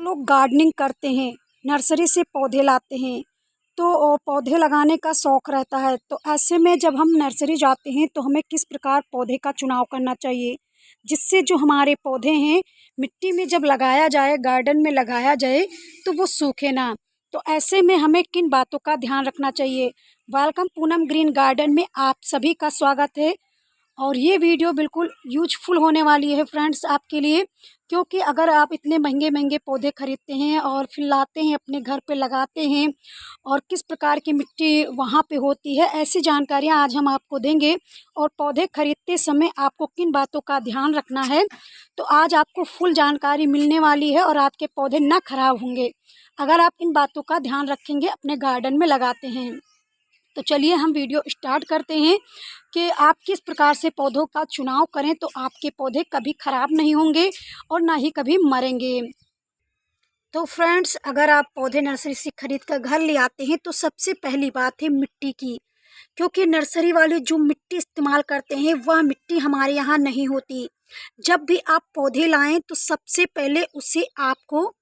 लोग गार्डनिंग करते हैं, नर्सरी से पौधे लाते हैं, तो पौधे लगाने का शौक़ रहता है। तो ऐसे में जब हम नर्सरी जाते हैं तो हमें किस प्रकार पौधे का चुनाव करना चाहिए, जिससे जो हमारे पौधे हैं मिट्टी में जब लगाया जाए, गार्डन में लगाया जाए तो वो सूखे ना। तो ऐसे में हमें किन बातों का ध्यान रखना चाहिए। वेलकम पूनम ग्रीन गार्डन में आप सभी का स्वागत है। और ये वीडियो बिल्कुल यूजफुल होने वाली है फ्रेंड्स आपके लिए, क्योंकि अगर आप इतने महंगे महंगे पौधे खरीदते हैं और फिर लाते हैं अपने घर पे लगाते हैं और किस प्रकार की मिट्टी वहाँ पे होती है, ऐसी जानकारियाँ आज हम आपको देंगे। और पौधे खरीदते समय आपको किन बातों का ध्यान रखना है, तो आज आपको फुल जानकारी मिलने वाली है और आपके पौधे ना खराब होंगे अगर आप इन बातों का ध्यान रखेंगे, अपने गार्डन में लगाते हैं। तो चलिए हम वीडियो स्टार्ट करते हैं कि आप किस प्रकार से पौधों का चुनाव करें तो आपके पौधे कभी ख़राब नहीं होंगे और ना ही कभी मरेंगे। तो फ्रेंड्स, अगर आप पौधे नर्सरी से खरीद कर घर ले आते हैं तो सबसे पहली बात है मिट्टी की, क्योंकि नर्सरी वाले जो मिट्टी इस्तेमाल करते हैं वह मिट्टी हमारे यहाँ नहीं होती। जब भी आप पौधे लाएं तो सबसे पहले उसे आपको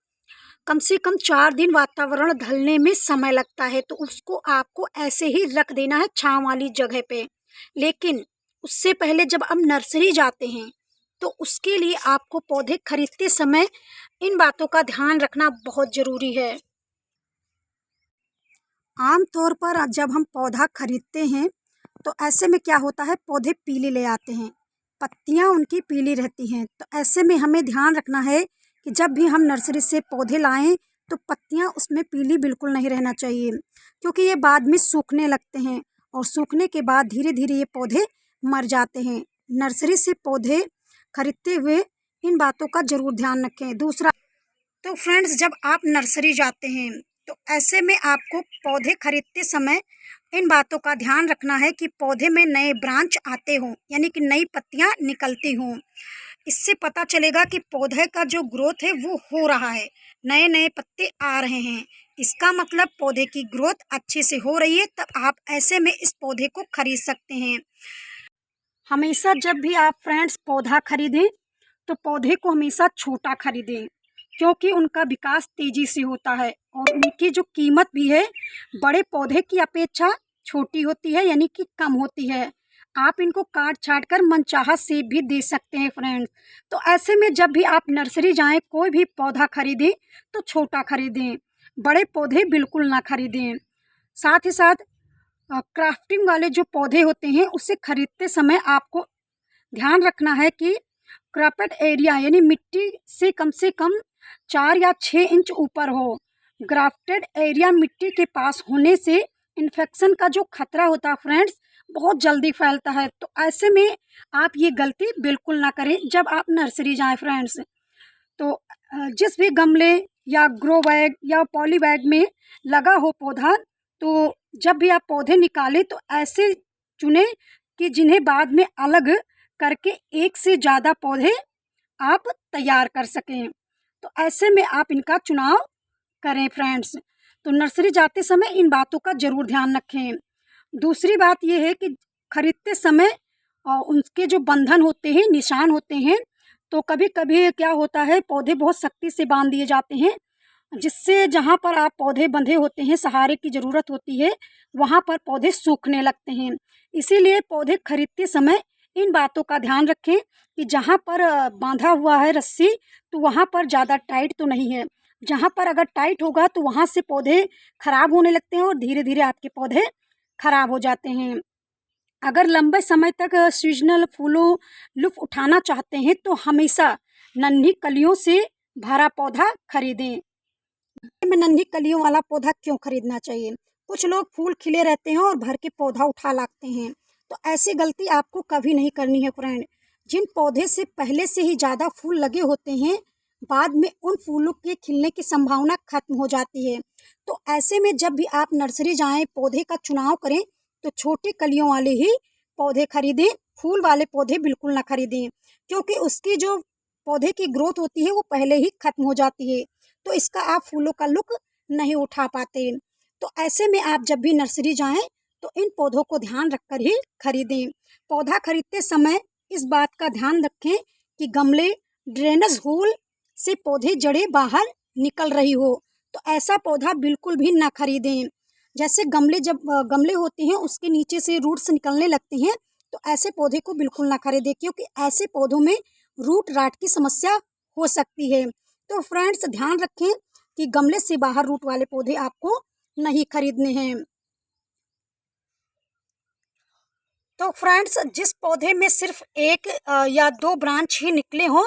कम से कम 4 दिन वातावरण ढलने में समय लगता है, तो उसको आपको ऐसे ही रख देना है छाँव वाली जगह पे। लेकिन उससे पहले जब आप नर्सरी जाते हैं तो उसके लिए आपको पौधे खरीदते समय इन बातों का ध्यान रखना बहुत ज़रूरी है। आम तौर पर जब हम पौधा खरीदते हैं तो ऐसे में क्या होता है, पौधे पीले ले आते हैं, पत्तियां उनकी पीली रहती हैं। तो ऐसे में हमें ध्यान रखना है कि जब भी हम नर्सरी से पौधे लाएं तो पत्तियां उसमें पीली बिल्कुल नहीं रहना चाहिए, क्योंकि ये बाद में सूखने लगते हैं और सूखने के बाद धीरे धीरे ये पौधे मर जाते हैं। नर्सरी से पौधे खरीदते हुए इन बातों का ज़रूर ध्यान रखें। दूसरा, तो फ्रेंड्स, जब आप नर्सरी जाते हैं तो ऐसे में आपको पौधे खरीदते समय इन बातों का ध्यान रखना है कि पौधे में नए ब्रांच आते हों, यानी कि नई पत्तियां निकलती हों। इससे पता चलेगा कि पौधे का जो ग्रोथ है वो हो रहा है, नए नए पत्ते आ रहे हैं। इसका मतलब पौधे की ग्रोथ अच्छे से हो रही है, तब आप ऐसे में इस पौधे को खरीद सकते हैं। हमेशा जब भी आप फ्रेंड्स पौधा खरीदें तो पौधे को हमेशा छोटा खरीदें, क्योंकि उनका विकास तेज़ी से होता है और उनकी जो कीमत भी है बड़े पौधे की अपेक्षा छोटी होती है, यानी कि कम होती है। आप इनको काट छाट कर मनचाहा सेब भी दे सकते हैं फ्रेंड्स। तो ऐसे में जब भी आप नर्सरी जाएं, कोई भी पौधा खरीदें तो छोटा खरीदें, बड़े पौधे बिल्कुल ना खरीदें। साथ ही साथ क्राफ्टिंग वाले जो पौधे होते हैं उसे खरीदते समय आपको ध्यान रखना है कि क्रॉपेड एरिया यानी मिट्टी से कम 4 या 6 इंच ऊपर हो। ग्राफ्टेड एरिया मिट्टी के पास होने से इन्फेक्शन का जो खतरा होता है फ्रेंड्स बहुत जल्दी फैलता है। तो ऐसे में आप ये गलती बिल्कुल ना करें जब आप नर्सरी जाएं फ्रेंड्स। तो जिस भी गमले या ग्रो बैग या पॉली बैग में लगा हो पौधा, तो जब भी आप पौधे निकालें तो ऐसे चुनें कि जिन्हें बाद में अलग करके एक से ज़्यादा पौधे आप तैयार कर सकें। तो ऐसे में आप इनका चुनाव करें फ्रेंड्स। तो नर्सरी जाते समय इन बातों का ज़रूर ध्यान रखें। दूसरी बात यह है कि खरीदते समय उनके जो बंधन होते हैं, निशान होते हैं, तो कभी कभी क्या होता है पौधे बहुत सख्ती से बांध दिए जाते हैं, जिससे जहाँ पर आप पौधे बंधे होते हैं सहारे की ज़रूरत होती है वहाँ पर पौधे सूखने लगते हैं। इसीलिए पौधे खरीदते समय इन बातों का ध्यान रखें कि जहाँ पर बांधा हुआ है रस्सी तो वहाँ पर ज़्यादा टाइट तो नहीं है। जहाँ पर अगर टाइट होगा तो वहाँ से पौधे खराब होने लगते हैं और धीरे धीरे आपके पौधे खराब हो जाते हैं। अगर लंबे समय तक सीजनल फूलों लुत्फ़ उठाना चाहते हैं तो हमेशा नन्ही कलियों से भरा पौधा खरीदें। में नन्ही कलियों वाला पौधा क्यों खरीदना चाहिए? कुछ लोग फूल खिले रहते हैं और भर के पौधा उठा लाते हैं, तो ऐसी गलती आपको कभी नहीं करनी है फ्रेंड। जिन पौधे से पहले से ही ज़्यादा फूल लगे होते हैं, बाद में उन फूलों के खिलने की संभावना खत्म हो जाती है। तो ऐसे में जब भी आप नर्सरी जाएं, पौधे का चुनाव करें तो छोटी कलियों वाले ही पौधे खरीदें, फूल वाले पौधे बिल्कुल ना खरीदें, क्योंकि उसकी जो पौधे की ग्रोथ होती है वो पहले ही खत्म हो जाती है, तो इसका आप फूलों का लुक नहीं उठा पाते। तो ऐसे में आप जब भी नर्सरी जाएं तो इन पौधों को ध्यान रखकर ही खरीदें। पौधा खरीदते समय इस बात का ध्यान रखें कि गमले ड्रेनेज होल से पौधे जड़ें बाहर निकल रही हो, तो ऐसा पौधा बिल्कुल भी ना खरीदें। जैसे गमले होते हैं उसके नीचे से रूट्स निकलने लगते हैं, तो ऐसे पौधे को बिल्कुल ना खरीदें, क्योंकि ऐसे पौधों में रूट राट की समस्या हो सकती है। तो फ्रेंड्स ध्यान रखें कि गमले से बाहर रूट वाले पौधे आपको नहीं खरीदने हैं। तो फ्रेंड्स जिस पौधे में सिर्फ एक या दो ब्रांच ही निकले हों,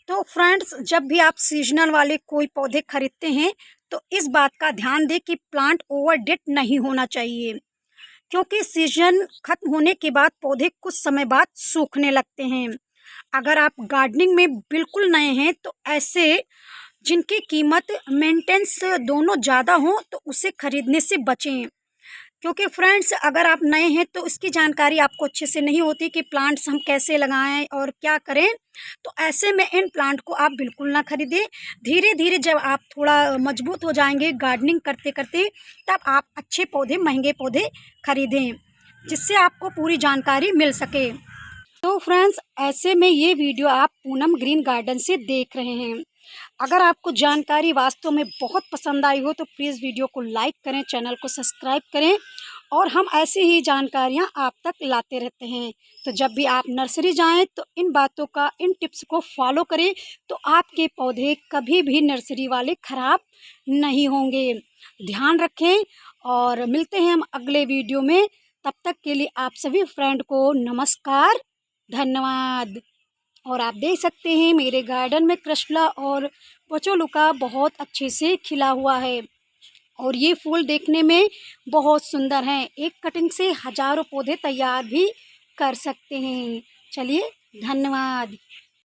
तो फ्रेंड्स जब भी आप सीजनल वाले कोई पौधे खरीदते हैं तो इस बात का ध्यान दें कि प्लांट ओवर डेट नहीं होना चाहिए, क्योंकि सीजन खत्म होने के बाद पौधे कुछ समय बाद सूखने लगते हैं। अगर आप गार्डनिंग में बिल्कुल नए हैं तो ऐसे जिनकी कीमत मेंटेनेंस दोनों ज़्यादा हों तो उसे खरीदने से बचें, क्योंकि फ्रेंड्स अगर आप नए हैं तो इसकी जानकारी आपको अच्छे से नहीं होती कि प्लांट्स हम कैसे लगाएं और क्या करें। तो ऐसे में इन प्लांट को आप बिल्कुल ना खरीदें। धीरे धीरे जब आप थोड़ा मजबूत हो जाएंगे गार्डनिंग करते करते, तब आप अच्छे पौधे महंगे पौधे खरीदें, जिससे आपको पूरी जानकारी मिल सके। तो फ्रेंड्स ऐसे में ये वीडियो आप पूनम ग्रीन गार्डन से देख रहे हैं। अगर आपको जानकारी वास्तव में बहुत पसंद आई हो तो प्लीज़ वीडियो को लाइक करें, चैनल को सब्सक्राइब करें, और हम ऐसी ही जानकारियां आप तक लाते रहते हैं। तो जब भी आप नर्सरी जाएं तो इन बातों का, इन टिप्स को फॉलो करें, तो आपके पौधे कभी भी नर्सरी वाले ख़राब नहीं होंगे। ध्यान रखें और मिलते हैं हम अगले वीडियो में। तब तक के लिए आप सभी फ्रेंड को नमस्कार, धन्यवाद। और आप देख सकते हैं मेरे गार्डन में कृष्णा और पचोलुका बहुत अच्छे से खिला हुआ है, और ये फूल देखने में बहुत सुंदर हैं। एक कटिंग से हजारों पौधे तैयार भी कर सकते हैं। चलिए, धन्यवाद।